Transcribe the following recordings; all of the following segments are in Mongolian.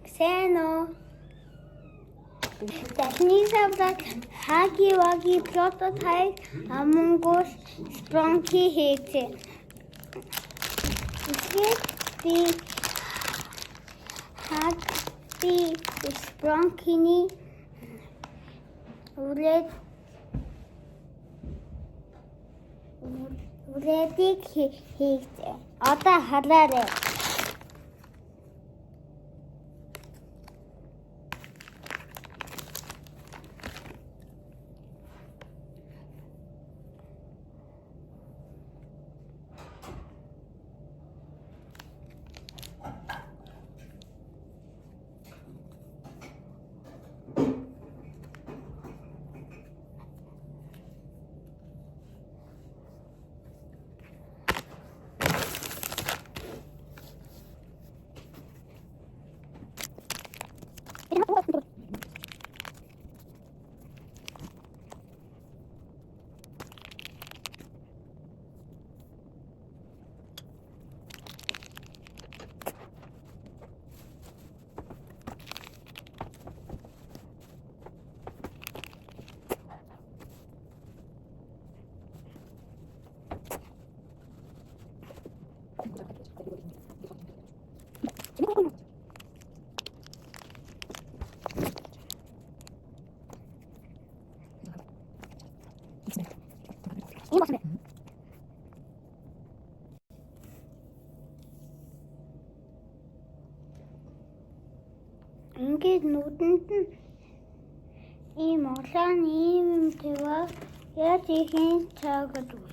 Сено. Техник савлаг хаги ваги прототайп Among Us Spelunky хийжээ. Тэгээд хаги Spelunky-ний үрээдийг хийжээ. Одоо хараарай. Ингээд нүдэнд нь ийм улаан ийм тэвээ яаж ихийн цаагадаг.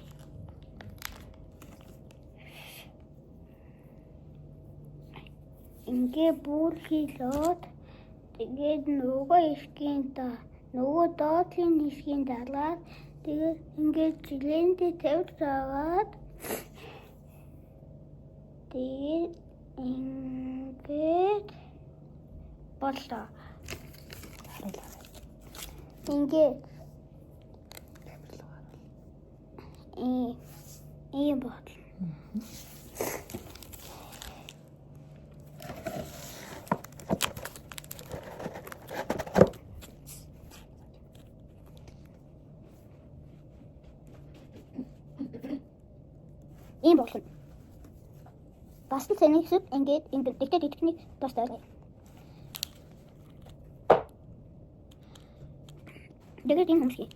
Ингээд бүр хийлээд тэгээд нөгөө доотлын хэсгийн далаад тэгээд ингээд жилэндээ тавьж аваад тэгээд ингээд боллоо. Ингээд ийм бодлоо. Ийм бодлоо. Бас тэнийг сүп ингээд дэгдээд идэхний тустай. Тэгээд энэ хүмүүсийг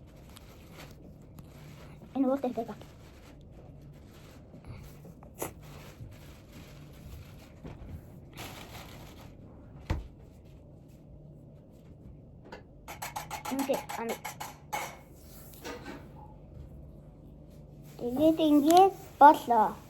энэ ууртай байдаг. Тэгээд ингээд боллоо.